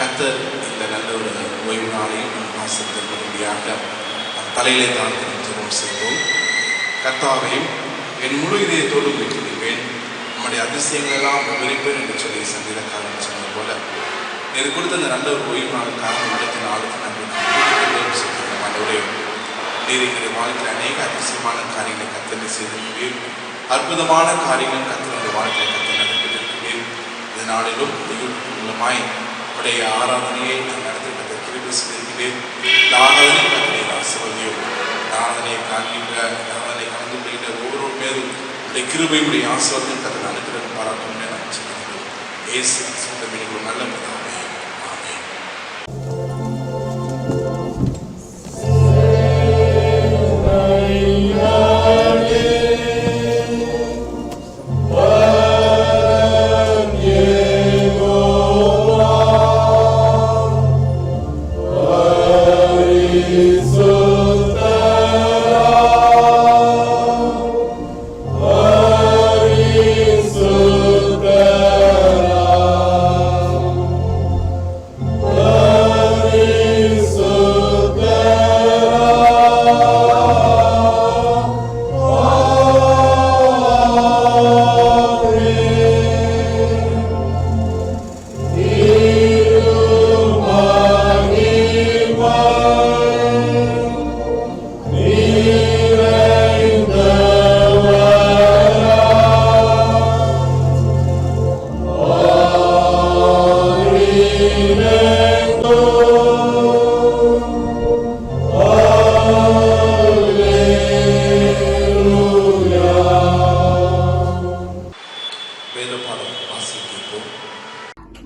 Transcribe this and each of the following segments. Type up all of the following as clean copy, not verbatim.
கர்த்தர் இந்த நல்ல ஒரு ஓய்வு நாளையும் ஆசீர்வதிக்கும்படியாக தலையிலே தான் ஜெபம் செய்வோம். கர்த்தாவையும் என் முழு இதயத்தோடு விட்டுவிடுவேன், நம்முடைய அதிசயங்களெல்லாம் விவரிப்பேன் என்று சொல்லி சங்கீதக்காரன் சொன்னது போல நீர் கொடுத்த அந்த நல்ல ஒரு ஓய்வு நாளுக்காக அடுத்த நாளுக்கு நன்றி சொல்கிறேன். ஆண்டவரே, நீர் எங்களுடைய வாழ்க்கையில் அநேக அதிசயமான காரியங்களை கர்த்தரை செய்திருக்கிறீர், அற்புதமான காரியங்கள் கர்த்தருடைய வாழ்க்கையை கர்த்தர் நடத்தியிருக்கிறீர். இந்த நாளிலும் மூலமாய் உடைய ஆராதனையை நான் நடத்தி கர்த்தர் கிருபை செய்திருக்கிறேன். இந்த ஆராதனை கர்த்தரை ஆசீர்வதியும். ஆராதனையை காண்கின்ற ஆராதனை கலந்து கொள்கின்ற ஒவ்வொரு பேரும் உடைய கிருபையுடைய ஆசீர்வாதம் கர்த்தர் அனுகிரகம் பாராட்டும் நான் சொல்கிறேன். இயேசு கிறிஸ்துவின் ஒரு நல்ல பிதாவே, ஆமென்.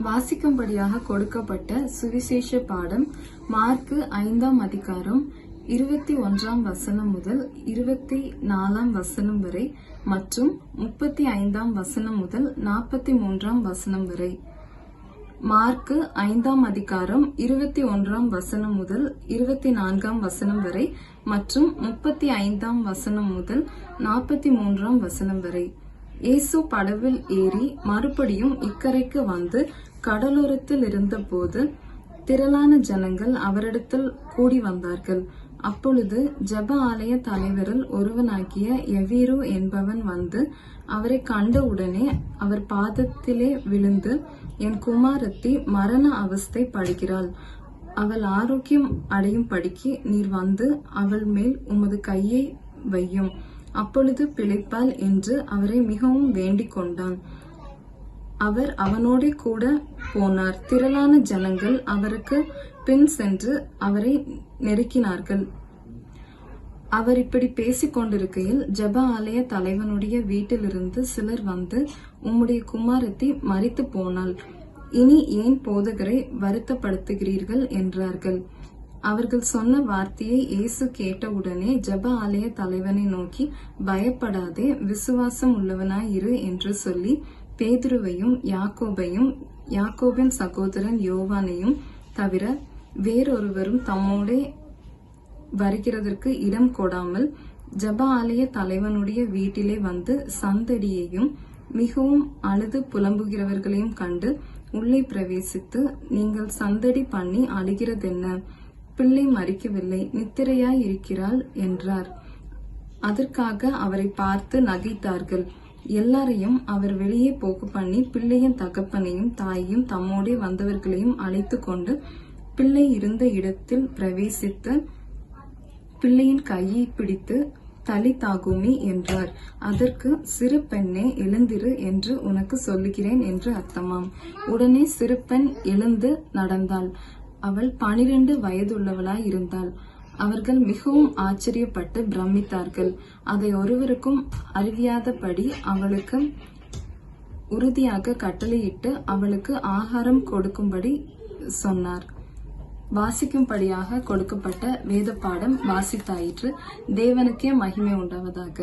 வாசிக்கும்படியாக கொடுக்கப்பட்ட சுவிசேஷ பாடம் மார்க்கு 5ஆம் அதிகாரம் 21ஆம் வசனம் முதல் 24ஆம் வசனம் வரை மற்றும் 35ஆம் வசனம் முதல் 43ஆம் வசனம் வரை. மார்க்கு 5ஆம் அதிகாரம் 21ஆம் வசனம் முதல் 24ஆம் வசனம் வரை மற்றும் 35ஆம் வசனம் முதல் 43ஆம் வசனம் வரை. இயேசு படவில் ஏறி மறுபடியும் இக்கரைக்கு வந்து கடலோரத்தில் இருந்த போது திரளான ஜனங்கள் அவரிடத்தில் கூடி வந்தார்கள். அப்பொழுது ஜெப ஆலய தலைவரில் ஒருவனாகிய எவீரு என்பவன் வந்து அவரை கண்டவுடனே அவர் பாதத்திலே விழுந்து, என் குமாரத்தி மரண அவஸ்தை படுகிறாள், அவள் ஆரோக்கியம் அடையும் படிக்கு நீர் வந்து அவள் மேல் உமது கையை வையும், அப்பொழுது பிழைப்பாள் என்று அவரை மிகவும் வேண்டிக் கொண்டான். அவர் அவனோடே கூட போனார். திரளான ஜனங்கள் அவருக்கு பின் சென்று அவரை நெருக்கினார்கள். அவர் இப்படி பேசிக் கொண்டிருக்கையில் ஜெப ஆலய தலைவனுடைய வீட்டிலிருந்து சிலர் வந்து, உம்முடைய குமாரத்தி மரித்து போனாள், இனி ஏன் போதகரை வருத்தப்படுத்துகிறீர்கள் என்றார்கள். அவர்கள் சொன்ன வார்த்தையை இயேசு கேட்டவுடனே ஜெப ஆலய தலைவனை நோக்கி, பயப்படாதே, விசுவாசம் உள்ளவனாய் இரு என்று சொல்லி பேதுருவையும் யாக்கோபையும் யாக்கோபின் சகோதரன் யோவானையும் தவிர வேறொருவரும் தம்மோடே வருகிறதற்கு இடம் கொடாமல் ஜெப ஆலய தலைவனுடைய வீட்டிலே வந்து சந்தடியையும் மிகவும் அழுது புலம்புகிறவர்களையும் கண்டு உள்ளே பிரவேசித்து, நீங்கள் சந்தடி பண்ணி அழுகிறதென்ன? பிள்ளை மரிக்கவில்லை, நித்திரையாய் இருக்கிறாள் என்றார். அதற்காக அவரை பார்த்து நகைத்தார்கள். எல்லாரையும் அவர் வெளியே போக பண்ணி பிள்ளையின் தகப்பனையும் தாயையும் தம்மோடே வந்தவர்களையும் அழைத்து கொண்டு பிள்ளை இருந்த இடத்தில் பிரவேசித்து பிள்ளையின் கையை பிடித்து தலிதாகுமி என்றார். அதற்கு, சிறு பெண்ணே எழுந்திரு என்று உனக்கு சொல்லுகிறேன் என்று அர்த்தமாம். உடனே சிறு பெண் எழுந்து நடந்தாள். அவள் 12 வயதுள்ளவளாய் இருந்தாள். அவர்கள் மிகவும் ஆச்சரியப்பட்டு பிரமித்தார்கள். அதை ஒருவருக்கும் அறிவியாதபடி அவளுக்கு உறுதியாக கட்டளையிட்டு அவளுக்கு ஆகாரம் கொடுக்கும்படி சொன்னார். வாசிக்கும்படியாக கொடுக்கப்பட்ட வேத பாடம் வாசித்தாயிற்று. தேவனுக்கே மகிமை உண்டாவதாக.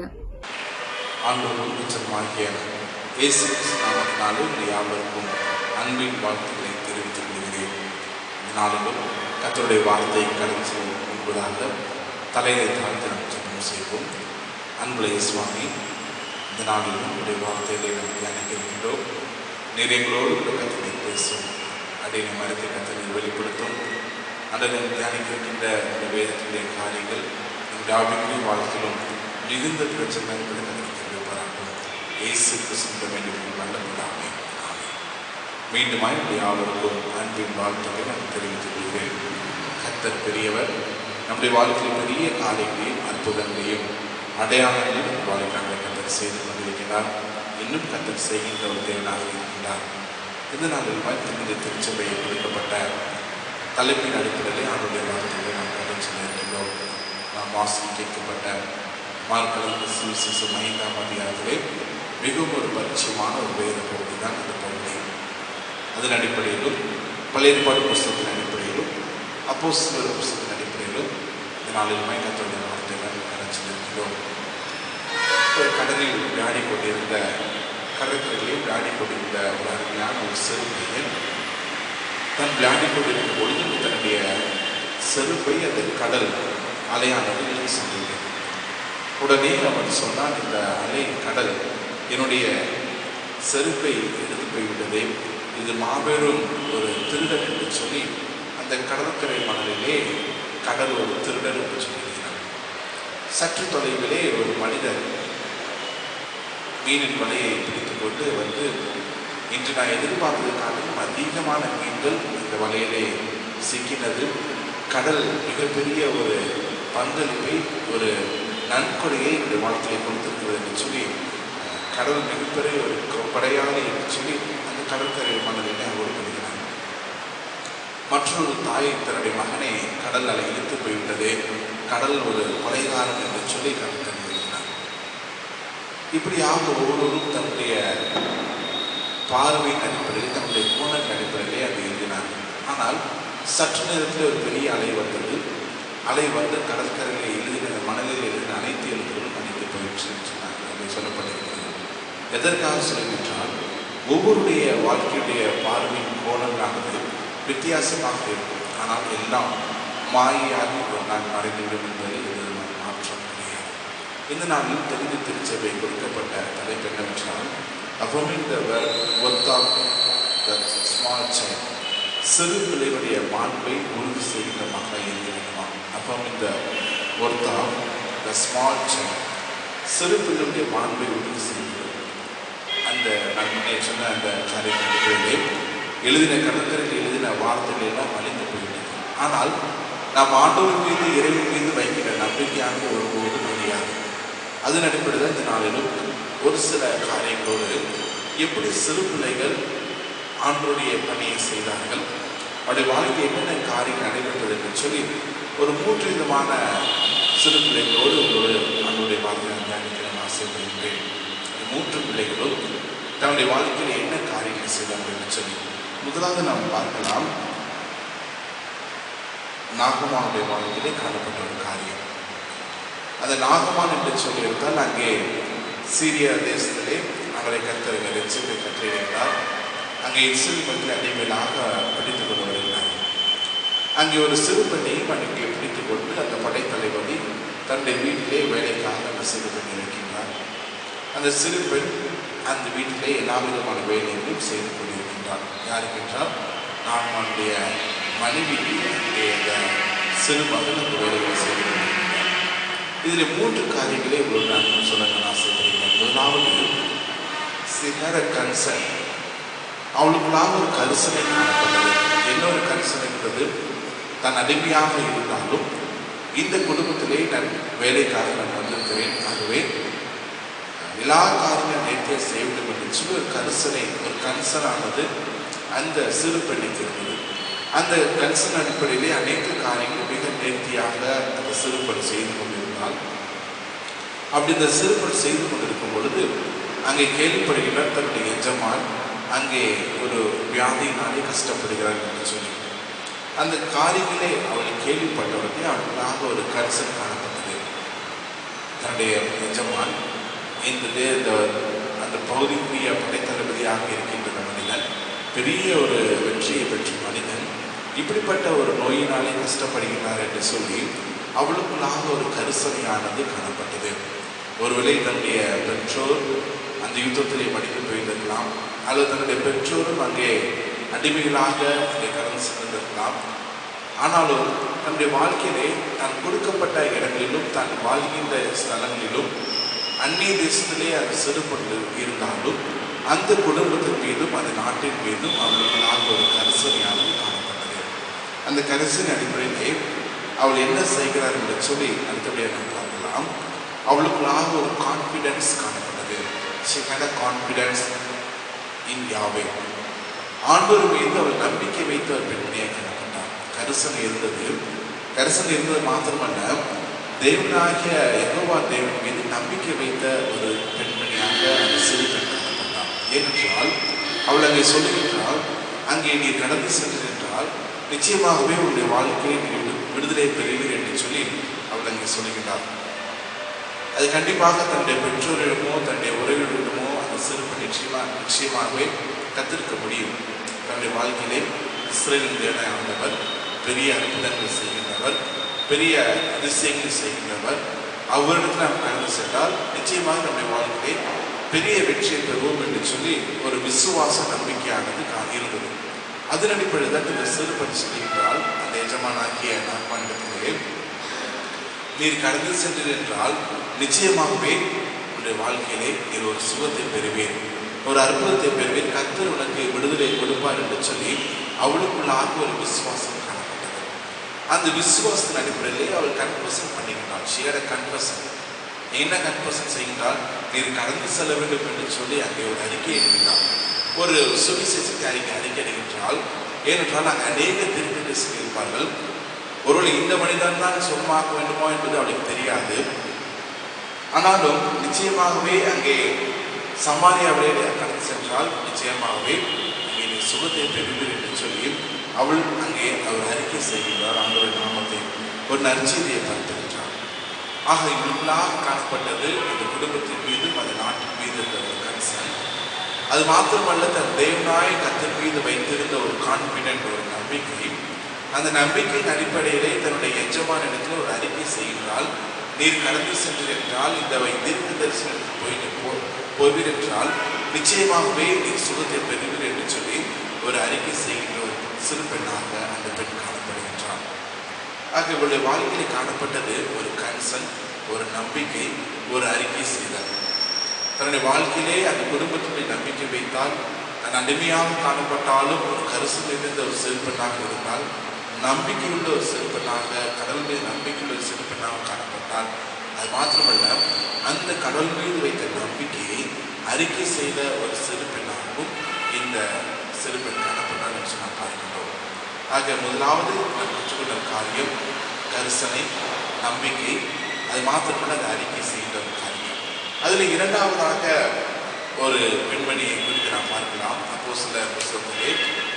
அன்பின் வாழ்த்துக்களை தெரிவித்துக் கொள்கிறேன். நாளிலும் கர்த்தருடைய வார்த்தையை கடந்து என்பதாக தலையை தாழ்த்தி நாம் ஜெபம் செய்வோம். அன்புடைய சுவாமி, இந்த நாளிலும் உடைய வார்த்தைகளை நாம் தியானிக்க இருக்கின்றோம். நீர் எங்களோடு கூட கர்த்தரை பேசும். அடைய மரத்தை கத்தனை வெளிப்படுத்தும். அன்றன் தியானிக்கின்ற இந்த வேதத்தினுடைய காரியங்கள் நம்முடைய ஆவிக்குரிய வாழ்க்கையிலும் மிகுந்த பிரச்சனை பாராட்டும். இயேசு கிறிஸ்து வேண்டும் நல்லதாமே. மீண்டும் யாவருக்கும் அன்பின் வாழ்த்துக்களை நான் தெரிவித்துக் கொள்கிறேன். கர்த்தர் பெரியவர். நம்முடைய வாழ்க்கையில் பெரிய காரியங்களையும் அற்புதங்களையும் அடையாளங்களையும் நம்ம வாழ்க்கையாக கர்த்தர் செய்து கொண்டிருக்கிறார். இன்னும் கர்த்தர் செய்கின்ற ஒரு தேவனாக இருக்கின்றார். இந்த நாளில் இந்த திருச்சபையில் கொடுக்கப்பட்ட தலைப்பின் அடிப்படையிலே அவருடைய வார்த்தைகளை நாம் கடந்து சென்றிருக்கின்றோம். நாம் வாசி கேட்கப்பட்ட மார்க் சுவிசேஷம் 5ஆம் அதிகாரத்திலே மிகவும் ஒரு பரிச்சயமான ஒரு வேத பகுதி தான் அந்த பகுதி. அதன் அடிப்படையிலும் பழைய ஏற்பாடு புஸ்தகத்தின் அடிப்படையிலும் அப்போஸ்தலர் புஸ்தகத்தின் அடிப்படையிலும் இந்த நாளில் கர்த்தருடைய வார்த்தைகளை கடந்து சென்றிருக்கிறோம். கடலில் விளையாடி கொண்டிருந்த கடற்கரையிலே விளையாடி கொண்டிருந்த ஒரு அருமையான ஒரு சிறு பையன் தன் விளையாடி கொண்டிருக்கும் பொழுது தன்னுடைய செருப்பை அந்த கடல் அலையானது இழுத்து சென்றது. உடனே அவன் சொன்னான், இந்த அலை கடல் என்னுடைய செருப்பை எடுத்து போய்விட்டதே, இது மாபெரும் ஒரு திருடன் என்று சொல்லி அந்த கடற்கரை மணலிலே கடல் ஒரு திருடன் என்று சொல்லியிருக்கிறார். சற்று தொலைவிலே ஒரு மனிதர் மீனின் வலையை பிடித்து கொண்டு வந்து, இன்று நான் எதிர்பார்த்தது காட்டிலும் அதிகமான மீன்கள் இந்த வலையிலே சிக்கினது, கடல் மிகப்பெரிய ஒரு பங்களிப்பை ஒரு நன்கொடையை இந்த வாழ்க்கையை கொடுத்திருக்கிறது என்று சொல்லி கடல் மிகப்பெரிய ஒரு கொடையாளி என்று சொல்லி அந்த கடற்கரை மணலிலே அவர் கொடுக்கிறார். மற்றொரு தாய் தன்னுடைய மகனை கடல் அலை இழுத்து போய்விட்டது, கடல் ஒரு கொலைகாரன் என்று சொல்லி கடற்கரை எழுதினார். இப்படியாக ஒவ்வொருவரும் தன்னுடைய பார்வையின் அடிப்படையில் தன்னுடைய கோணத்தின் அடிப்படையிலே அதை எழுதினார். ஆனால் சற்று நேரத்தில் ஒரு பெரிய அலை வந்தது. அலை வந்து கடற்கரையில் எழுதின மணலில் எழுதின அனைத்து எழுத்துகளும் அனைத்து போயிடுச்சு சொன்னாங்க. அப்படி சொல்லப்பட்டிருக்கிறது. எதற்காக சொல்லுகின்றால், ஒவ்வொருடைய வாழ்க்கையுடைய பார்வையின் கோணங்களானது வித்தியாசமாக இருக்கும். ஆனால் எல்லாம் மாயாகி ஒரு நாள் மறைந்துவிடும் என்பதை மாற்றம் கிடையாது. இந்த நாளில் தெரிந்து திருச்சபை கொடுக்கப்பட்ட தலைப்பு என்னவென்றால், affirming the worth of the small child. சிறு பிள்ளைகளுடைய மாண்பை உறுதி செய்கின்ற மக்களாக இருக்க வேண்டுமா? affirming the worth of the small child. சிறு பிள்ளைகளுடைய மாண்பை உறுதி செய்கிறது. அந்த நான் முன்னே சொன்ன அந்த காரியத்திலே எழுதின கடற்கரையில் எழுதின வார்த்தைகள் எல்லாம் அழிந்து போய்விட்டது. ஆனால் நாம் ஆண்டவர் மீது இறைவன் மீது வைக்கிற நம்பிக்கையானது ஒருபோது முடியாது. அதன் அடிப்படையில் இந்த நாளிலும் ஒரு சில காரியங்களோடு எப்படி சிறு பிள்ளைகள் ஆண்டவருடைய பணியை செய்தார்கள், அவருடைய வாழ்க்கை என்னென்ன காரியங்கள் நடைபெற்றது என்று சொல்லி ஒரு 3 விதமான சிறு பிள்ளைகளோடு உங்களோடு ஆண்டவருடைய வாழ்க்கையை தியானிக்க நான் ஆசைப்படுகின்றேன். 3 பிள்ளைகளும் தன்னுடைய வாழ்க்கையில் என்ன காரியங்கள் செய்தார்கள் என்று சொல்லி முதலாவது நாம் பார்க்கலாம். நாகமானுடைய வாழ்க்கையிலே காணப்பட்ட ஒரு காரியம். அந்த நாகமான் என்று சொல்லியிருந்தால், அங்கே சீரியா தேசத்திலே அவரை கர்த்தர் எச்சரிக்கை கட்டளையிட்டார். அங்கே இஸ்ரேல் மக்கள் அடிமையிலாக பிடித்துக் கொண்டு வருகிறார். அங்கே ஒரு சிறு பெண்ணையும் அங்கே பிடித்துக் கொண்டு அந்த படைத்தலைவரை தன்னுடைய வீட்டிலே வேலைக்காக அந்த சிறு பெண் இருக்கின்றார். அந்த சிறு பெண் அந்த வீட்டிலே எல்லா விதமான வேலைகளையும் செய்து கொண்டிருக்கின்றார். யாருக்கென்றால், நாகமானுடைய மனைவிக்கு அங்கே அந்த சிறு மகன் அந்த வேலைகளை செய்து கொண்டிருக்கிறார். இதில் 3 காரியங்களே ஒரு நான் சொல்ல நான் ஆசைப்படுகிறேன். முதலாவது, கன்சர்ன். அவளுக்குள்ளாக ஒரு கரிசனை காணப்பட்டது. என்ன ஒரு கரிசனை என்பது, தன் அடிமையாக இருந்தாலும் இந்த குடும்பத்திலே நான் வேலைக்காக நான் வந்திருக்கிறேன், ஆகவே எல்லா காரியங்களும் நேர்த்தியாக செய்ய வேண்டும் என்று சொல்லி ஒரு கரிசனை, ஒரு கன்சர்னானது அந்த சிறு பெண்ணுக்கு இருந்தது. அந்த கன்சர்ன் அடிப்படையிலே அனைத்து காரியங்களும் மிக நேர்த்தியாக அந்த சிறுபெண் செய்து கொண்டிருந்தால், அப்படி இந்த சிறுபெண் செய்து கொண்டிருக்கும் பொழுது அங்கே கேள்விப்படுகிறார், தன்னுடைய எஜமான் அங்கே ஒரு வியாதியினாலே கஷ்டப்படுகிறார் என்று சொல்லி அந்த காரியங்களே அவளை கேள்விப்பட்டவர்களே அவளுக்காக ஒரு கரிசன் காணப்பட்டது. தன்னுடைய எஜமான் அந்த பகுதிக்குரிய படைத்தளபதியாக இருக்கின்ற மனிதன், பெரிய ஒரு வெற்றியை பெற்ற மனிதன், இப்படிப்பட்ட ஒரு நோயினாலே கஷ்டப்படுகிறார் என்று சொல்லி அவளுக்குள்ளாக ஒரு கரிசனையானது காணப்பட்டது. ஒருவேளை தன்னுடைய பெற்றோர் அந்த யுத்தத்திலே மடிந்து போயிருக்கலாம், அல்லது தன்னுடைய பெற்றோரும் அங்கே அடிமைகளாக அங்கே கடந்து சென்றிருக்கலாம். ஆனாலும் தன்னுடைய வாழ்க்கையிலே தான் கொடுக்கப்பட்ட இடங்களிலும் தான் வாழ்கின்ற ஸ்தலங்களிலும் அந்நிய தேசத்திலே அது சிறுபட்டு இருந்தாலும் அந்த குடும்பத்தின் மீதும் அந்த நாட்டின் மீதும் அவர்களுக்கு ஒரு கரிசனையானது காணப்பட்டது. அந்த கரிசனை அடிப்படையிலே அவள் என்ன செய்கிறார் என்று சொல்லி அடுத்தபடியாக நாம் பார்க்கலாம். அவளுக்குள்ளாக ஒரு கான்ஃபிடென்ஸ் காணப்பட்டது. she had a confidence in Yahweh. ஆண்டவர் மீது அவள் நம்பிக்கை வைத்த ஒரு பெண்மணியாக காணப்பட்டார். கரிசனை இருந்தது மாத்திரமல்ல, தேவனாகிய யெகோவா தேவன் மீது நம்பிக்கை வைத்த ஒரு பெண்மணியாக அந்த சிறு பெண் காணப்பட்டார். ஏனென்றால் அவள் அங்கே சொல்லுகின்றால், அங்கே நீ கடந்து சென்றால் நிச்சயமாகவே உன்னுடைய வாழ்க்கையை நீ விடுதலை பெறுவீர் என்று சொல்லி அவள் அங்கே சொல்லுகின்றார். அது கண்டிப்பாக தன்னுடைய பெற்றோரிடமோ தன்னுடைய உறவினரிடமோ அந்த சிறுப்பு நிச்சயமாகவே கத்திருக்க முடியும். தன்னுடைய வாழ்க்கையிலே இஸ்ரேலின் தேவனை ஆண்டவர், பெரிய அற்புதங்கள் செய்கின்றவர், பெரிய அதிசயங்கள் செய்கின்றவர், அவரிடத்தில் நாம் கடந்து சென்றால் நிச்சயமாக நம்முடைய வாழ்க்கையை பெரிய வெற்றியை பெறுவோம் என்று சொல்லி ஒரு விசுவாச நம்பிக்கையானது இருந்தது. அதன் அடிப்படையில் தான் இந்த சிறுபன் சொல்லுகின்றால், அந்த எஜமானாகிய நான்காண்டத்திலே நீர் கடந்து சென்றீர் என்றால் நிச்சயமாகவே உன்னுடைய வாழ்க்கையிலே நீர் ஒரு சுகத்தை பெறுவேன், ஒரு அற்புதத்தை பெறுவேன், கர்த்தர் உனக்கு விடுதலை கொடுப்பார் என்று சொல்லி அவளுக்குள்ளாக ஒரு விசுவாசம் காணப்பட்டது. அந்த விசுவாசத்தின் அடிப்படையிலே அவள் கன்ஃபெஷன் பண்ணிக்கிட்டாள். she had a confession. என்ன கன்ஃபெஷன் செய்கின்றால், நீர் கடந்து செல்ல வேண்டும் என்று சொல்லி அங்கே ஒரு அறிக்கை எழுதினாள். ஒரு சுவிசேஷத்தை அறிக்கையிடுகின்றால், ஏனென்றால் அங்கே அநேக திருப்பி சொல்லியிருப்பார்கள். ஒருவேளை இந்த மனிதன் தான் சுகமாக்க வேண்டுமோ என்பது அவளுக்கு தெரியாது. ஆனாலும் நிச்சயமாகவே அங்கே சமாரியாவிலே கடந்து சென்றால் நிச்சயமாகவே அங்கே நீ சுகத்தை பெறுவீர் என்று சொல்லி அவள் அங்கே அவர் அறிக்கை செய்கின்றார். ஆண்டவருடைய நாமத்தை ஒரு நற்செய்தியை பரப்புகின்றார். ஆக இவர்களாக காணப்பட்டது அந்த குடும்பத்தின் மீதும் அந்த நாட்டின் மீது இருந்த ஒரு கன்சர்ன். அது மாத்திரமல்ல, தன் தேவனாய கர்த்தர் மீது வைத்திருந்த ஒரு கான்ஃபிடென்ட், ஒரு நம்பிக்கை. அந்த நம்பிக்கையின் அடிப்படையிலே தன்னுடைய எஜமான இடத்துல ஒரு அறிக்கை செய்கிறாள். நீர் கடந்து சென்று என்றால் இந்த தீர்க்க தரிசனத்துக்கு போவீர் என்றால் நிச்சயமாகவே நீர் சுகத்தை பெறுவீர் என்று சொல்லி ஒரு அறிக்கை செய்கின்ற ஒரு சிறு பெண்ணாக அந்த பெண் காணப்படுகின்றார். ஆக இவருடைய வாழ்க்கையில் காணப்பட்டது ஒரு கன்சர்ன், ஒரு நம்பிக்கை, ஒரு அறிக்கை செய்தார். தன்னுடைய வாழ்க்கையிலே அந்த குடும்பத்துடைய நம்பிக்கை வைத்தால், தன் அடிமையாக காணப்பட்டாலும் ஒரு கரிசனை நிறைந்த ஒரு சிறு பெண்ணாக இருந்தால், நம்பிக்கையுள்ள ஒரு சிறு பெண்ணாக, கடவுள் மீது நம்பிக்கையுள்ள ஒரு சிறு பெண்ணாக காணப்பட்டால், அது மாத்திரமல்ல அந்த கடவுள் மீது வைத்த நம்பிக்கையை அறிக்கை செய்த ஒரு சிறு பெண்ணாகவும் இந்த சிறு பெண் காணப்பட்டால் என்று நாம் பார்க்கின்றோம். ஆக முதலாவது நாம் கற்றுக்கொண்ட காரியம் கரிசனை, நம்பிக்கை, அது மாத்திரமல்ல அந்த அறிக்கை செய்த ஒரு காரியம். அதில் இரண்டாவதாக ஒரு பெண்மணியை குறித்து நாம் பார்க்கலாம். அப்போஸ்தலர் புத்தகத்திலே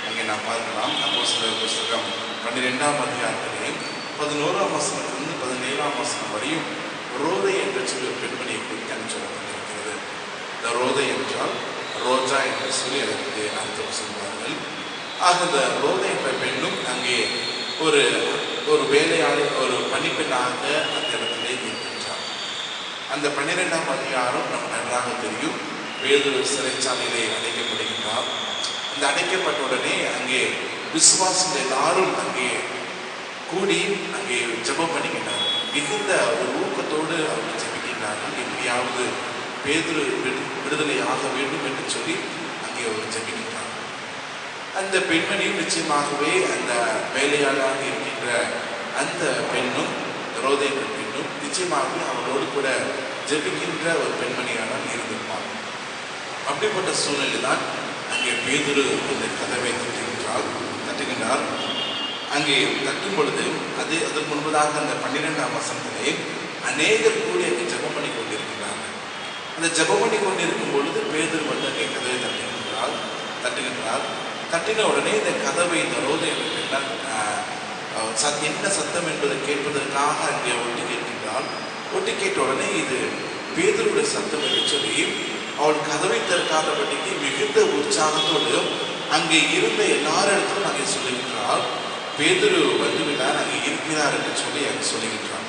அங்கே நாம் பார்க்கலாம். அப்போஸ்தலர் புத்தகம் 12ஆம் அதிகாரத்திலே 11ஆம் வசனத்திலிருந்து 17ஆம் வசனம் வரையும் ரோதை என்ற சொல்லி ஒரு பெண்மணியை குறித்து அங்கு சொல்லப்பட்டிருக்கிறது. இந்த ரோதை என்றால் ரோஜா என்று சொல்லி அதற்கு அர்த்தம் சொல்வார்கள். ஆக இந்த ரோதை என்ற பெண்ணும் அங்கே ஒரு ஒரு வேலையாளர், ஒரு பணிப்பெண்ணாக அந்த இடத்திலே இருக்கின்றார். அந்த 12ஆம் அதிகாரம் நமக்கு நன்றாக தெரியும். பேதுரு சிறைச்சாலையிலே அடைக்கப்படுகின்றார். அந்த அடைக்கப்பட்ட உடனே அங்கே விசுவாசிகள் எல்லாரும் அங்கே கூடி அங்கே ஜெபம் பண்ணிக்கின்றார். மிகுந்த ஒரு ஊக்கத்தோடு அவர்கள் ஜெபிக்கின்றார்கள். எப்படியாவது பேதுரு விடுதலை ஆக வேண்டும் என்று சொல்லி அங்கே அவர் ஜெபிக்கின்றார். அந்த பெண்மணியும் நிச்சயமாகவே அந்த வேலையாளாக இருக்கின்ற அந்த பெண்ணும், ரோதை என்ற பெண்ணும் நிச்சயமாகவே அவளோடு கூட ஜெபிக்கின்ற ஒரு பெண்மணியாக இருந்திருப்பார். அப்படிப்பட்ட சூழ்நிலை தான் அங்கே பேதுரு அந்த கதவை தட்டுகின்றார். அங்கே தட்டும் பொழுது அதற்கு முன்பதாக அந்த 12ஆம் வசனத்திலே அநேகர் கூடி அங்கே ஜெபம் பண்ணி கொண்டிருக்கிறார்கள். அந்த ஜெபம் பண்ணி கொண்டிருக்கும் பொழுது பேதுரு வந்து அங்கே கதவை தட்டுகின்றார். தட்டின உடனே இந்த கதவை இந்த ரோதை என்ன சத்தம் என்பதை கேட்பதற்காக அங்கே ஒட்டி கேட்கின்றால், ஒட்டி கேட்ட உடனே இது பேதுருடைய சத்தம் என்று சொல்லி அவள் கதவை திறக்காதபடிக்கு மிகுந்த உற்சாகத்தோடு அங்கே இருந்த எல்லாரிடத்திலும் அங்கே சொல்லுகின்றால், பேதுரு வந்துவிட்டார், அங்கே இருக்கிறார் என்று சொல்லி அங்கே சொல்லுகின்றார்.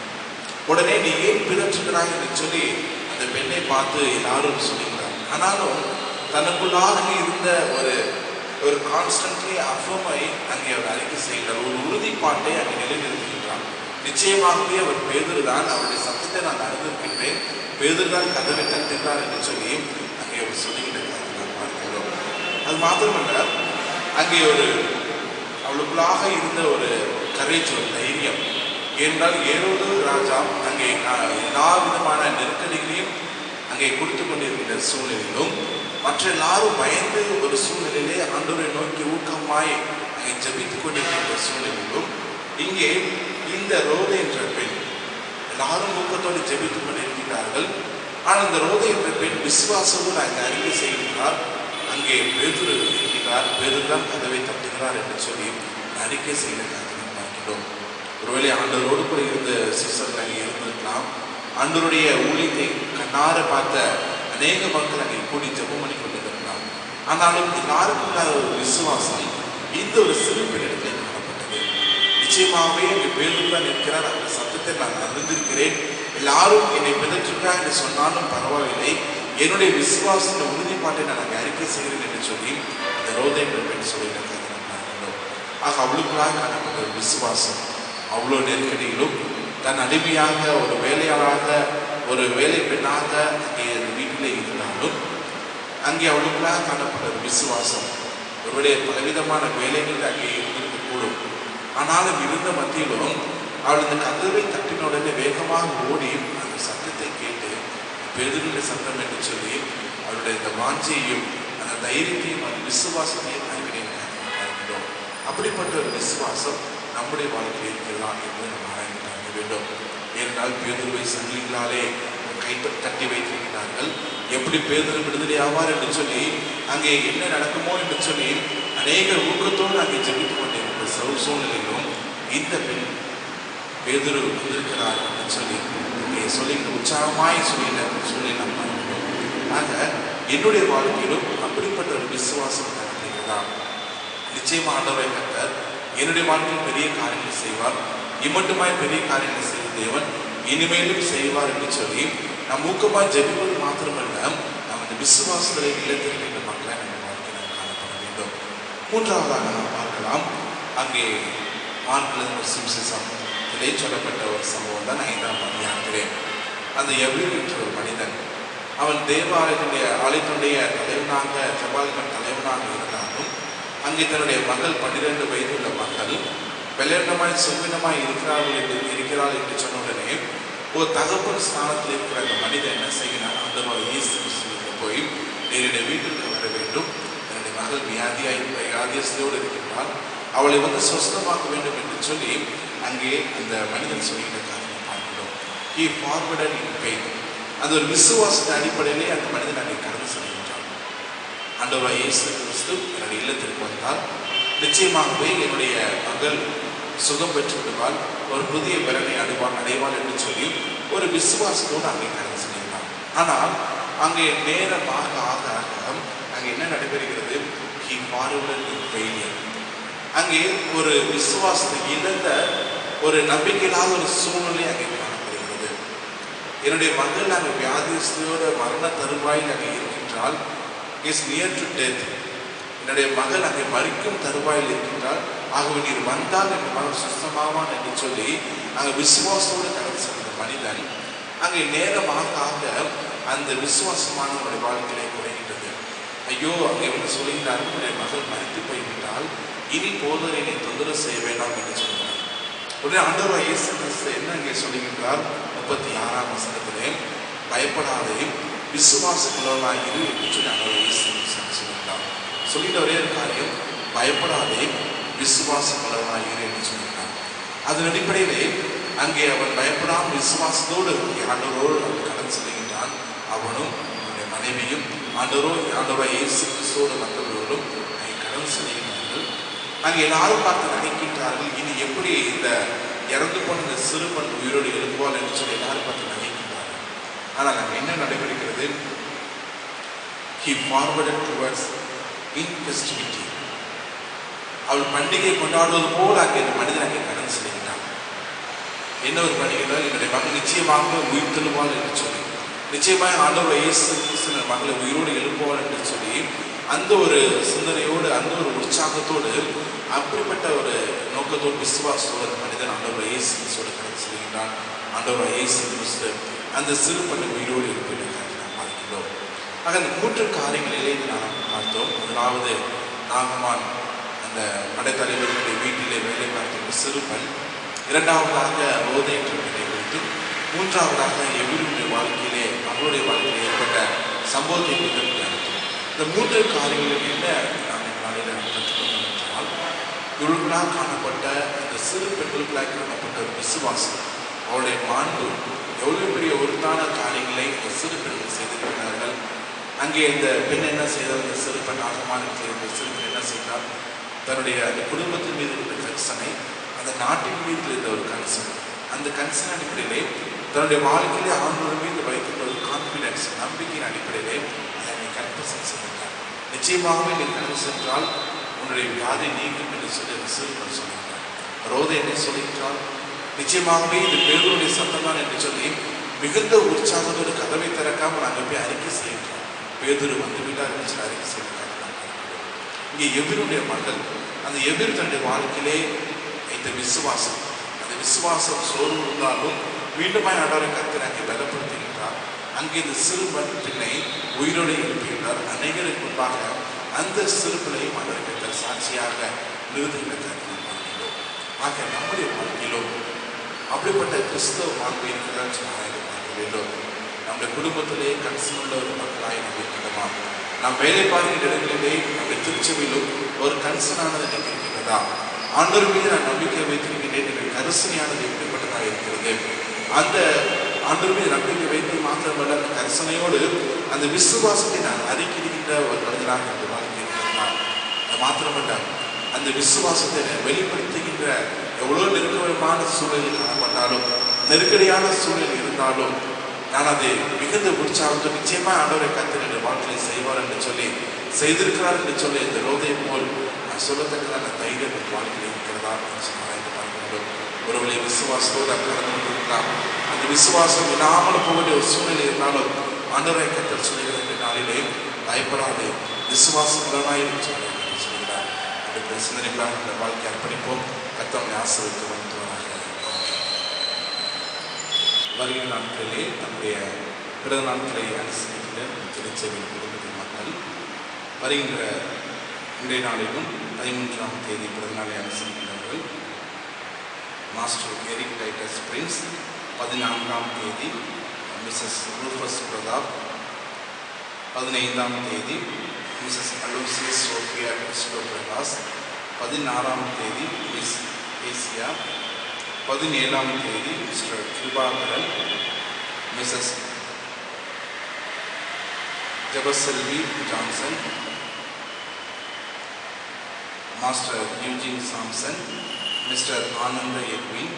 உடனே நீ ஏன் பிதற்றுகிறாய் என்று சொல்லி அந்த பெண்ணை பார்த்து எல்லாரும் சொல்லுகிறார். ஆனாலும் தனக்குள்ளாக இருந்த ஒரு கான்ஸ்டன்ட்லி அஃபர்மை அங்கே அவர் அறிக்கை செய்கிறார். ஒரு உறுதிப்பாட்டை அங்கே நிலைநிறுத்துகின்றார். நிச்சயமாகவே அவர் பேதுரு தான், அவருடைய சத்தத்தை நான் அறிந்திருக்கின்றேன், பேதுரு தான் கதவை தட்டுகிறார் என்று சொல்லி அங்கே அவர் சொல்லுகின்ற நான் பார்க்கிறோம். அது மாத்திரமல்ல, அங்கே ஒரு அவளுக்குள்ளாக இருந்த ஒரு கரேஜ், ஒரு தைரியம். ஏனென்றால் ஏரோது ராஜா அங்கே எல்லா விதமான நெருக்கடிகளையும் அங்கே கொடுத்து கொண்டிருக்கின்ற சூழ்நிலையிலும் மற்ற எல்லாரும் பயந்து ஒரு சூழ்நிலையிலே ஆண்டவரை நோக்கி ஊக்கமாய் அங்கே ஜபித்துக் கொண்டிருக்கின்ற சூழ்நிலையிலும் இங்கே இந்த ரோதை என்ற பெண் எல்லாரும் ஊக்கத்தோடு ஜபித்துக் கொண்டிருக்கிறார்கள். ஆனால் இந்த ரோதை என்ற பெண் விசுவாசத்தோடு அங்கே அறிக்கை செய்கிறார். அங்கே பேதுரு இருக்கிறார், பேதுரு தான் கதவை தட்டுகிறார் என்று சொல்லி அறிக்கை செய்கிறார். பார்க்கிறோம். ஒருவேளை ஆண்டவரோடு கூட இருந்த சீசர்கள் அங்கே இருந்திருக்கலாம். ஆண்டவருடைய ஊழியத்தை கண்ணார பார்த்த அநேக மக்கள் அங்கே கூடி ஜெபம் பண்ணி கொண்டிருக்கலாம். ஆனாலும் எல்லாருக்கும் இல்லாத ஒரு விசுவாசம் இந்த ஒரு சிறு பெண்ணிடத்தில் காணப்பட்டது. நிச்சயமாகவே அங்கே பேதுரு தான் இருக்கிறார், அந்த சத்தத்தை நான் அறிந்திருக்கிறேன், எல்லாரும் என்னை பிதற்றுகிறார் என்று சொன்னாலும் பரவாயில்லை, என்னுடைய விசுவாசத்தின் உறுதிப்பாட்டை நான் அங்கே அறிக்கை செய்கிறேன் என்று சொல்லி இந்த ரோதை என்ற பெண் சொல்லியிருக்கிறார். ஆக அவளுக்குள்ளாக காணப்பட்ட ஒரு விசுவாசம் அவ்வளோ நெருக்கடியிலும் தன் அடிமையாக ஒரு வேலையாளாக ஒரு வேலை பெண்ணாக அங்கே வீட்டிலே இருந்தாலும் அங்கே அவளுக்குள்ளாக காணப்பட்ட ஒரு விசுவாசம் ஒருவருடைய பலவிதமான வேலைகள் அங்கே இருக்கக்கூடும். ஆனாலும் இருந்த மத்தியிலும் அவள் இந்த கதவை தட்டின உடனே வேகமாக ஓடி அந்த சத்தத்தை கேட்டு பேதுருவின் சத்தம் என்று சொல்லி அவருடைய இந்த வாஞ்சையும் அந்த தைரியத்தையும் அந்த விசுவாசத்தையும் அறிவிக்கிறோம். அப்படிப்பட்ட ஒரு விசுவாசம் நம்முடைய வாழ்க்கையில் இருக்கிறான் என்று நம்ம ஆராய்ந்து பார்க்க வேண்டும். ஏனென்றால் பேதுருவை சங்கிலிகளாலே தட்டி வைத்திருக்கிறார்கள். எப்படி பேதுரு விடுதலை ஆவார் என்று சொல்லி அங்கே என்ன நடக்குமோ என்று சொல்லி அநேக ஊக்கத்தோடு அங்கே ஜெபித்துக் கொண்டிருக்கிற சூழ்நிலையிலும் இந்த பெண் பேதுரு வந்திருக்கிறார் என்று சொல்லி இங்கே சொல்லிட்டு உற்சாகமாய் சொல்லின சொல்லி நாம் பார்க்கிறோம். ஆக என்னுடைய வாழ்க்கையிலும் அப்படிப்பட்ட ஒரு விசுவாசம் நடக்கிறதா? நிச்சயமா ஆண்டவரை கர்த்தர் என்னுடைய வாழ்க்கையில் பெரிய காரியங்களை செய்வார், இம்மட்டுமாய் பெரிய காரியங்களை செய்த தேவன் இனிமேலும் செய்வார் என்று சொல்லி நம் ஊக்கமாய் ஜெபிப்பது மாத்திரமல்ல, நாம் இந்த விசுவாசத்தை நிலைத்திருக்கின்ற மக்களை நம்ம வாழ்க்கையில் காணப்பட வேண்டும். மூன்றாவதாக நாம் பார்க்கலாம், அங்கே மார்க் சுவிசேஷத்திலே சொல்லப்பட்ட ஒரு சம்பவம் தான் 5ஆம் அதிகாரத்திலே. அந்த எவ்விரு என்ற ஒரு மனிதன், அவன் ஆலயத்தினுடைய தலைவனாக ஜபால்கன் தலைவனாக இருந்தாலும் அங்கே தன்னுடைய மகள் 12 வயது உள்ள மகள் வெள்ளமாய் செல்வினமாய் இருக்கிறாள் என்று சொன்ன உடனே ஒரு தகப்பன் ஸ்தானத்தில் இருக்கிற அந்த மனிதன் என்ன செய்கிறான்? ஆண்டவர் இயேசு கிறிஸ்துவிற்கு போய் என்னுடைய வீட்டிற்கு வர வேண்டும், என்னுடைய மகள் வியாதியோடு இருக்கிறாள், அவளை சுஸ்தமாக்க வேண்டும் என்று சொல்லி அங்கே அந்த மனிதன் சொல்லிட்டு காரணம் பார்க்கிறோம். He forwarded in faith. அந்த ஒரு விசுவாசத்தின் அடிப்படையிலே அந்த மனிதன் அங்கே கடந்து செல்கின்றான். ஆண்டவர் இயேசு கிறிஸ்து என்னுடைய இல்லத்திற்கு வந்தால் நிச்சயமாகவே என்னுடைய மகள் சுகம் பெற்று விடுவாள், ஒரு புதிய பலனை அடைவாள் என்று சொல்லி ஒரு விசுவாசத்தோடு அங்கே கடந்து செல்கிறான். ஆனால் அங்கே நேரமாக ஆக அங்கே என்ன நடைபெறுகிறது? He forwarded in failure. அங்கே ஒரு விசுவாசத்தை இழந்த ஒரு நம்பிக்கையில்லாத ஒரு சூழ்நிலை அங்கே காணப்படுகிறது. என்னுடைய மகள் அங்கே வியாதியோட மரண தருவாயில் அங்கே இருக்கின்றால், இஸ் நியர் டு டெத். என்னுடைய மகள் அங்கே மறிக்கும் தருவாயில் இருக்கின்றால், ஆகவே நீர் வந்தால் என் மகள் சுத்தமாவான் என்று சொல்லி அங்கே விசுவாசத்தோடு கடந்து சென்ற மனிதன் அங்கே நேரமாக அந்த விசுவாசமானவனுடைய வாழ்க்கையை குறைகின்றது. ஐயோ, அங்கே சொல்லுகிறார்கள், என்னுடைய மகள் மறித்து போய்விட்டால் இனி போதனை தொந்தரவு செய்ய வேண்டாம் என்று சொல்கிறார். உடனே ஆண்டவர் இயேசு கிறிஸ்து என்ன இங்கே சொல்லுகின்றார்? 36ஆம் வசனத்திலே, பயப்படாதே விசுவாசமுள்ளவனாயிரு என்று சொல்லி ஆண்டவர் இயேசு கிறிஸ்து சொல்லுகிறார். சொல்லிட்ட ஒரே ஒரு காரியம், பயப்படாதே விசுவாசமுள்ளவனாயிரு என்று சொல்லுகிறார். அதன் அடிப்படையிலே அங்கே அவன் பயப்படாமல் விசுவாசத்தோடு ஆண்டவரோடு அவன் கடந்து செல்கின்றான். அவனும் அவனுடைய மனைவியும் ஆண்டவர் இயேசு கிறிஸ்துவோடு வந்தவர்களும் அங்கே கடந்து செல்கின்றார்கள். அங்கே எல்லாரும் பார்த்து நினைக்கின்றார்கள், இனி எப்படி இந்த இறந்து போன இந்த சிறுபன் உயிரோடு எழுப்புவாள் என்று சொல்லி எல்லாரும் பார்த்து நினைக்கின்றார்கள். ஆனால் அங்கே என்ன நடைபெறுகிறது? He forwarded towards infestivity. அவள் பண்டிகை கொண்டாடுவது போல் அங்கே இந்த மனிதன் அங்கே கடந்து செல்கின்றான். என்ன ஒரு பண்டிகை? என்னுடைய மகள் நிச்சயமாக உயிர் தெழுவாள் என்று சொல்லி, நிச்சயமாக ஆண்டவர் இயேசு கிறிஸ்து மகளை உயிரோடு எழுப்புவாள் என்று சொல்லி அந்த ஒரு சிந்தனையோடு, அந்த ஒரு உற்சாகத்தோடு, அப்படிப்பட்ட ஒரு நோக்கத்தோடு, விசுவாசத்தோடு மனிதன் ஆண்டவர் இயேசு கிறிஸ்துவோடு கடந்து செல்கின்றான். ஆண்டவர் இயேசு கிறிஸ்து அந்த சிறு பள்ளி உயிரோடு இருப்பதற்காக நாம் பார்க்கிறோம். ஆக அந்த 3 காரியங்களிலே நாம் பார்த்தோம். முதலாவது நாகமான் அந்த படைத்தலைவர்களுடைய வீட்டிலே வேலை பார்த்த சிறு பெண், இரண்டாவதாக ரோதை என்ற பெண்ணை குறித்து, மூன்றாவதாக எபிரேயருடைய வாழ்க்கையிலே, அவருடைய வாழ்க்கையில் ஏற்பட்ட சம்பவத்தை குறித்து தியானித்தோம். இந்த 3 காரியங்களில் என்ன நாம் நாளில் கற்றுக்கொண்டோம் என்றால், இவர்களுக்களாக காணப்பட்ட இந்த சிறு பெண்களுக்களாக காணப்பட்ட ஒரு விசுவாசம், அவருடைய மாண்பு, எவ்வளவு பெரிய உறுத்தான காரியங்களை இந்த சிறு பெண்கள் செய்திருக்கிறார்கள். அங்கே இந்த பெண் என்ன செய்தால், இந்த சிறு பெண் ஆகமான இந்த சிறு பெண் என்ன செய்தால், தன்னுடைய அந்த குடும்பத்தின் மீது இருந்த கன்சனை, அந்த நாட்டின் மீது இருந்த ஒரு கன்சன், அந்த கன்சன் அடிப்படையிலே தன்னுடைய வாழ்க்கையிலே ஆண்டவர் மீது வைத்துள்ள ஒரு கான்ஃபிடன்ஸ், நம்பிக்கையின் அடிப்படையிலே அதை நீ கன்ஃபெஷன் செய்கிறார். நிச்சயமாகவே நீ கடந்து சென்றால் உன்னுடைய வியாதி நீங்கும் என்று சொல்லி அந்த சிறு பெண் சொல்கிறார். ரோதை என்ன சொல்கிறார், நிச்சயமாகவே இது பேதுருடைய சத்தம் தான் என்று சொல்லி மிகுந்த உற்சாகத்தோடு கதவை திறக்காமல் நாங்கள் போய் அறிக்கை செய்கிறோம். பேதுரு வந்துவிட்டார் என்று சொல்லி அறிக்கை செய்கிறார். இங்கே எபிரேயருடைய மகள், அந்த எபிரேயர் தன்னுடைய வாழ்க்கையிலே வைத்த விசுவாசம், அந்த விசுவாசம் சோர்வு இருந்தாலும் மீண்டுமாய் ஆண்டவரை கர்த்தர் அங்கே பலப்படுத்துகின்றார். அங்கே இந்த சிறு பெண்ணை உயிரோடு எழுப்புகின்றார். அநேகருக்கு முன்பாக அந்த சிறு பிள்ளையும் ஆண்டவரை கர்த்தர் சாட்சியாக நிறுத்துகின்ற பார்க்கிறோம். ஆக நம்முடைய வாழ்க்கையிலும் அப்படிப்பட்ட கிறிஸ்தவ வாழ்க்கை இருக்கிறார் பார்க்க வேண்டும். நம்முடைய குடும்பத்திலே கன்சன் உள்ள ஒரு மக்களாய் நம்ம இருக்கிறோமா? நாம் வேலை பார்க்கின்ற இடங்களிலே நம்முடைய திருச்சபையிலும் ஒரு கன்சனானது இருக்கின்றதா? ஆண்டவர் மீது நான் நம்பிக்கை வைத்திருக்கிறேன் என்ற கரிசனையானது எப்படிப்பட்டதாக இருக்கிறது? அந்த ஆண்டவர் மீது நம்பிக்கை வைத்து மாத்திரமல்ல, அந்த கரிசனையோடு அந்த விசுவாசத்தை நான் அறிக்கையிடுகின்ற ஒரு மனிதனாக அந்த வாழ்க்கை இருக்கிறார். அது மாத்திரமல்ல, அந்த விசுவாசத்தை வெளிப்படுத்துகின்ற எவ்வளோ நெருக்கமான சூழலில் காணப்பட்டாலும், நெருக்கடியான சூழல் இருந்தாலும், நான் அதை மிகுந்த உற்சாகத்தோடு நிச்சயமாக ஆண்டவரை கர்த்தர் என்ற வாழ்க்கையை செய்வார் என்று சொல்லி, செய்திருக்கிறார் என்று சொல்லி, இந்த ரோதை போல் நான் சொல்லத்தக்கதான தைரியம் என்ற வாழ்க்கையில் இருக்கிறதா என்று பார்க்கிறோம். ஒருவரை விசுவாசத்தோடு கடந்து கொண்டிருக்கலாம். அந்த விசுவாசம் இல்லாமல் போக வேண்டிய ஒரு சூழ்நிலை இருந்தாலும் ஆண்டவரை கர்த்தர் சொல்லுகிற இந்த நாளிலே பயப்படாது, விசுவாசம் உடனாய் சொல்கிறார். அப்படி சிந்தனைகளாக இந்த வாழ்க்கை அர்ப்பணிப்போம். கர்த்தரை ஆசீர்வதித்து வந்துவாராக. வருகிற நாட்களிலே நம்முடைய பிறந்த நாட்களை அனுசரிக்கிற திருச்சபையின் குடும்பத்தின் மக்கள் வருகின்ற இன்றைய நாளிலும் 13ஆம் தேதி பிறந்த நாளை அனுசரிக்கிறவர்கள் மாஸ்டர் எரிக் டைட்டஸ் பிரின்ஸ், 14ஆம் தேதி மிஸ்ஸஸ் ரூஃபஸ் பிரதாப், 15ஆம் தேதி மிஸ்ஸஸ் அலோசியஸ் சோஃபியா கிறிஸ்டோபிரகாஸ், 16ஆம் தேதி மிஸ் ஏசியா, 17ஆம் தேதி Mr Kirubakaran, Mrs Jabaselvi Johnson, master Eugene Samson, Mr Anand Edwin,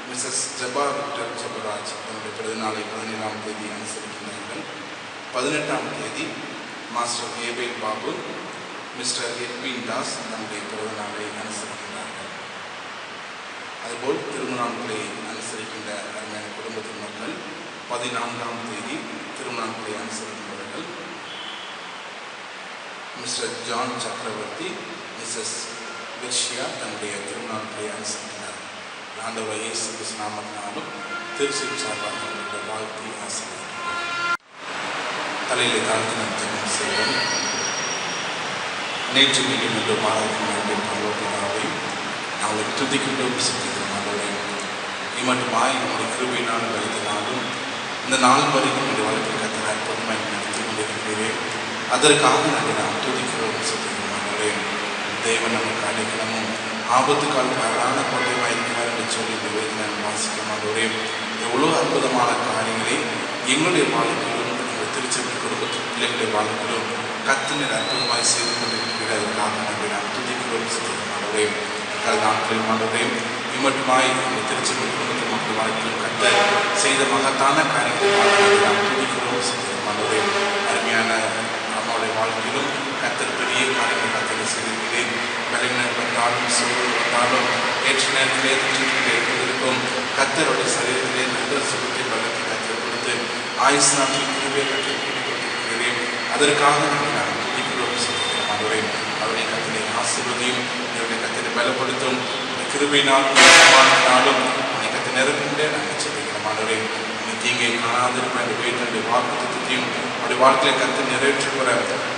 Mrs Jaba Victor Jabaraj தன்னுடைய பிறந்தநாளை 17ஆம் தேதி அனுசரிக்கிறார்கள். 18ஆம் தேதி master Abel Babu, Mr Edwin Das தன்னுடைய பிறந்தநாளை அனுசரிக்கிறார்கள். அதுபோல் திருமணங்களை அனுசரிக்கின்ற அருமையான குடும்பத்தின் மக்கள் 14ஆம் தேதி திருமணங்களை அனுசரிக்கின்றவர்கள் மிஸ்டர் ஜான் சக்கரவர்த்தி, மிஸ்ஸஸ் விர்ஷியா தன்னுடைய திருமணங்களை அனுசரிக்கிறார். ஆண்டவர் இயேசு கிறிஸ்து நாமத்தினாலும் திருச்சி சார்பாக வாழ்த்தி ஆசீர்வதிக்கிறார். தலையிலே தாழ்த்தி நாம் ஜெபம் செய்வோம். நேற்று மீண்டும் என்று மாறாத பரலோகனாவை நாங்கள் துதிக்கின்றோம், சிந்திக்கிறோம். ஆண்டவரே, இம்மட்டுமாய் நம்முடைய கிருபையினால் வைத்தனாலும் இந்த நாள் வரைக்கும் இந்த வாழ்க்கை கத்தனை அற்புதமாய் நடத்தி கொண்டிருக்கிறேன். அதற்காக நாங்கள் நாம் துதிக்கிறோம், சிந்திக்கிறோம். ஆண்டவரே, தேவன் நமக்கு அடைக்கலமும் ஆபத்து காலக்காரான கோட்டையமாக இருக்கிறார் என்று சொல்லி இந்த வேதனை வாசிக்கும். ஆண்டவரே, எவ்வளோ அற்புதமான காரியங்களை எங்களுடைய வாழ்க்கையிலும் எங்கள் திருச்சபை குடும்பத்தின் பிள்ளைகளுடைய வாழ்க்கையிலும் கர்த்தர் அற்புதமாய் செய்து கொண்டிருக்கிறார். அதற்காக நாங்கள் நாம் துதிக்கிறோம், சிந்திக்கிறோம். ஆண்டவரே, நாட்களில் ஆண்டவரே, இம்மட்டுமாய் எங்கள் திருச்சபை குடும்பத்தின் மக்கள் வாழ்க்கையிலும் கர்த்தர் செய்த மகத்தான காரியங்களை நாம் துதிக்கிறோம், சிந்திக்கிறோம். ஆண்டவரே, அருமையான நம்மளுடைய வாழ்க்கையிலும் கர்த்தர் பெரிய காரியங்களை கர்த்தர் செய்திருக்கிறேன். பலவீனம் வந்தாலும் சூழல் வந்தாலும் ஏற்ற நேரத்திலே இருக்கும் கர்த்தருடைய சரீரத்திலே நல்ல சுகத்தை பலத்தை கற்றுக் கொடுத்து ஆயுஷ் நாட்டில் கிருபையை கற்றுக் கொடுத்திருக்கிறேன். அதற்காக நாங்கள் துதிக்கிறோம். ஆண்டவரே. அவருடைய கத்தனை ஆசீர்வதியும், அவருடைய கத்தனை பலப்படுத்தும், கிருபையினாலும் சமாதானத்தினாலும் உன்னை கத்தை நிரப்பிட்டு நாங்கள் செபிக்கிறோம் ஆண்டவரே. உன்னை தீங்கை காணாதிருப்ப அந்த வேதனுடைய வாக்குத்தத்தையும் அவருடைய வாழ்க்கையை கத்தை நிறைவேற்றுகிற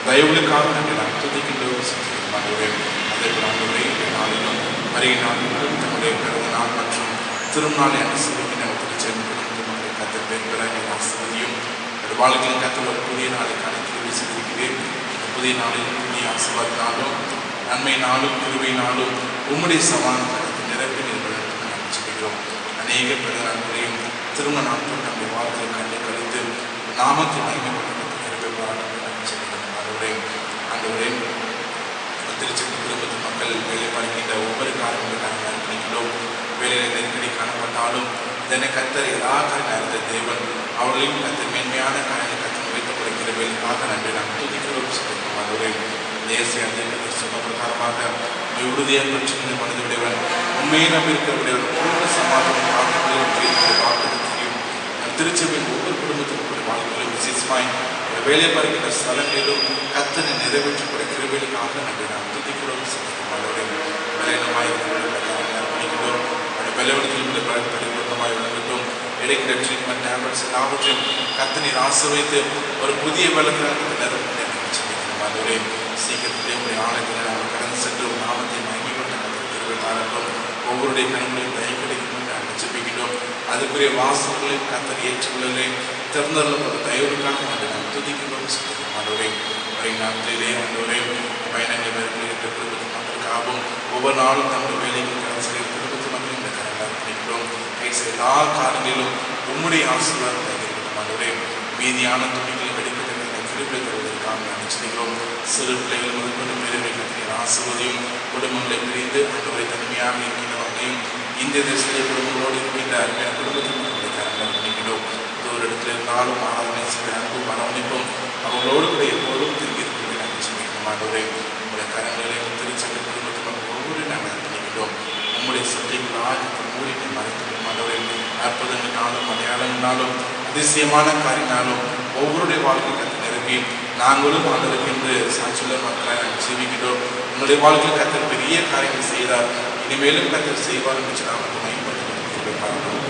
தயவுகளுக்காக நாங்கள் துதிக்கின்றோம் செஞ்சுக்கிறோம் ஆண்டவரே. அதே போல ஆண்டவரே, இந்த நாளிலும் வருகை நாளிலும் தன்னுடைய பிறந்த நாள் மற்றும் திருநாளை அனுசரித்து நாங்கள் திருச்செல்வர்களுக்கு மக்களை கத்தை பெற எங்கள் ஆசீர்வதியும் ஒரு வாழ்க்கையில் கத்த ஒரு புதிய நாளுக்கான கிருபை செய்திருக்கிறேன். இந்த புதிய நாளில் புதிய ஆசீர்வாதத்தினாலும் நன்மையினாலும் கிருபையினாலும் உம்முடைய சமாதானத்தை நிரப்பி நிற்பதற்கு நாங்கள் சொல்கிறோம். அநேக பிறந்தநாட்களையும் திருமண நாட்கள் நம்முடைய வாழ்க்கையை கண்டு கழித்து நாமத்தை மகிமைப்படுத்த நிரப்பி பாராட்டு நாங்கள் சொல்கிறோம். ஆண்டவரே, திருச்செந்தூர் குடும்பத்து மக்கள் வேலை பார்க்கின்ற ஒவ்வொரு காரியங்களும் நாங்கள் அர்ப்பணிக்கிறோம். வேலையில் நெருக்கடி காணப்பட்டாலும் இதனை கத்தர் எல்லா காரியம் அறிந்த தேவன் அவர்களையும் கத்தர் மேன்மையான காரியங்களை கத்தர் வைக்கப்படுகிற வேலைக்காக நன்றி நாங்கள் துதிக்கிறோம் சொல்கிறோம். ஆண்டவரே, தேசிய அதிபதி சொன்ன பிரகாரமாக உறுதியாக பற்றின மனிதனுடையவன் உண்மையை நம்பியிருக்கிறவருடையவன் பூர்ண சமாதானம் வாக்குறுதியும் திருச்சபையின் ஒவ்வொரு குடும்பத்திற்குரிய வாழ்க்கையிலும் விசேஷமாய் வேலை பார்க்கின்ற ஸ்தலங்களிலும் கத்தனை நிறைவேற்றக்கூடிய கிருபைகளுக்காக நன்றி நாம் துதிக்கிறோம் சொல்கிறோம். ஆண்டவரே, பலவீனமாய் அர்ப்பணிக்கிறோம். பலவீனத்தில் பரிபூர்ணமாய் விளங்கட்டும். கிடைக்கிற ட்ரீட்மெண்ட் டேப்லெட்ஸ் எல்லாவற்றையும் கத்தனை ஆசீர்வதித்து ஒரு புதிய பலத்தை நிரப்பி ஆண்டவரே, சீக்கிரத்திலே உடைய ஆலயத்தில் நாங்கள் கடந்து சென்று ஒரு நாமத்தை மகிமைப்பட்ட கத்திருக்கிற காரணம் ஒவ்வொருடைய கண்களையும் தய கிடைக்கும் என்று நாங்கள் ஜெபிக்கிறோம். அதுக்குரிய வாசல்களையும் கத்தனை ஏற்றுக்கொள்ளலே திறந்தள்ளப்பட்ட தயவுக்காக நாங்கள் துதிக்கிறோம் சொல்கிறோம். ஆண்டவரே, வரை நாட்களிலே ஆண்டவரே பயணங்கள் மேற்கொள்ள இருக்கிற குடும்பத்து மக்களுக்காகவும் ஒவ்வொரு நாளும் தங்களுடைய வேலைகள் கடந்து செல்கிற குடும்பத்து மக்களும் இந்த கரங்களை அர்ப்பணிக்கிறோம். எல்லா காலங்களிலும் உம்முடைய ஆசீர்வாதம் தருகிறோம். ஆண்டவரே, மீதியான துணிகளை வெடிப்பதற்கு கிருபை தருவதற்காக நினைச்சிருக்கிறோம். சிறு பிள்ளைகள் முதற்கொண்டு பேரவை கத்திரின் ஆசீர்வதியும் குடும்பங்களை பிரிந்து ஆண்டவரை தனிமையாக இருக்கின்றவர்களையும் இந்திய தேசத்திலே குடும்பங்களோடு இருக்கின்ற அருமையான குடும்பத்திற்கு கரங்களை பண்ணிக்கிறோம். ஒரு இடத்துல இருந்தாலும் ஆராதனை செய்த அன்பும் அரவணைப்பும் அவங்களோடு கூட எப்போதும் திரும்பி இருக்கிறது நாங்கள் சொல்லிக்கிறோம். ஆண்டவரை, உங்களுடைய கரங்களை திருச்செல்ல குடும்பத்திற்கு ஒவ்வொரு நாங்கள் பண்ணிக்கிறோம். உங்களுடைய சட்டைகளாக மூடி மறைக்கிறோம். ஆண்டவரை, அற்புதங்களாலும் அடையாளங்களாலும் அதிசயமான காரியனாலும் ஒவ்வொருடைய வாழ்க்கை கற்று நிரப்பி நாங்களும் ஆண்டவருக்கு என்று சாட்சியுள்ள மக்களாக நாங்கள் ஜீவிக்கிறோம். உங்களுடைய வாழ்க்கையில் கத்தர் பெரிய காரியங்கள் செய்தார், இனிமேலும் கத்தர் செய்வார் என்று நாமத்தை மகிமைப்படுத்த பார்க்கிறோம்.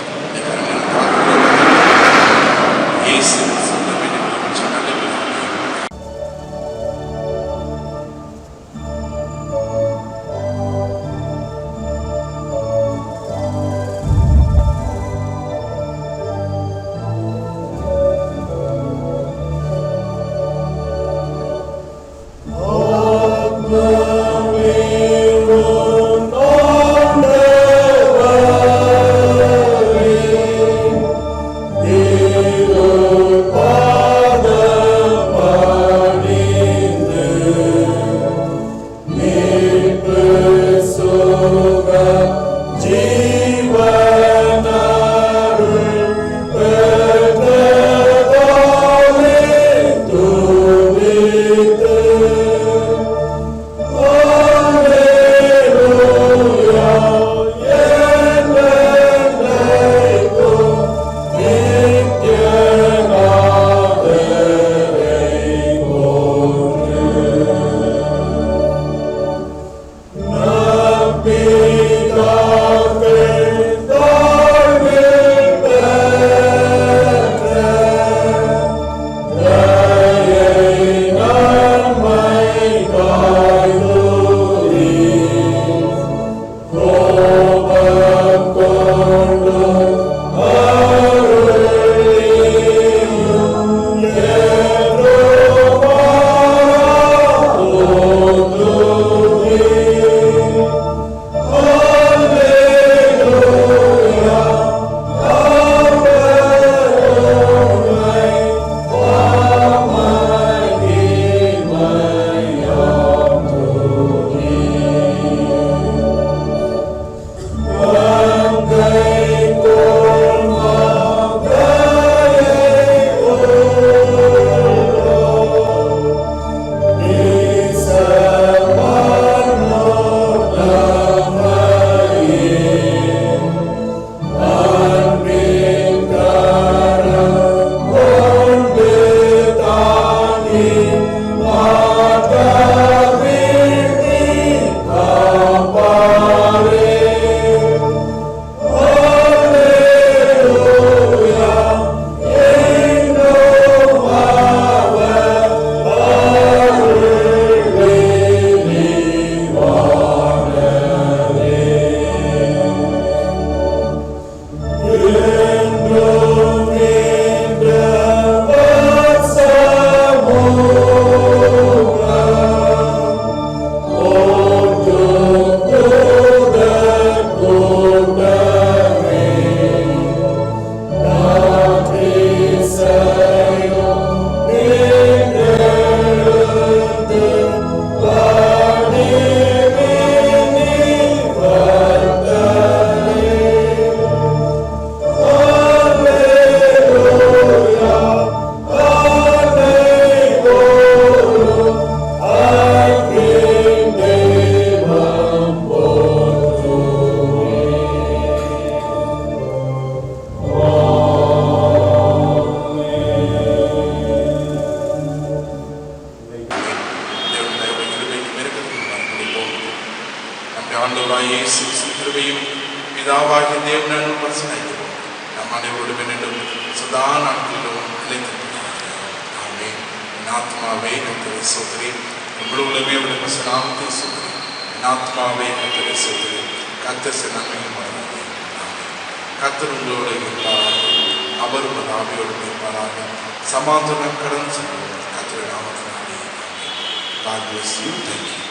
இயேசு சொல்ல வேண்டும் என்று சொன்னாலே Oh வேண்டும், சதா நாட்களிலும் நிலைத்திருப்பதாக. ஆமென். என் ஆத்மாவே கர்த்தரை ஸ்தோத்திரி, முழு உள்ளமே அவருடைய பரிசுத்த நாமத்தை ஸ்தோத்திரி. என் ஆத்மாவே கர்த்தரை ஸ்தோத்திரி, கர்த்தர் செய்த நன்மைகள் மறவாதே. ஆமென். கர்த்தர் உங்களோடு இருப்பாராக, அவர் உங்கள் ஆவியோடு இருப்பாராக. சமாதானம் கடந்து செல்வோம். கர்த்தருடைய நாமத்தினாலே. God bless you. Thank you.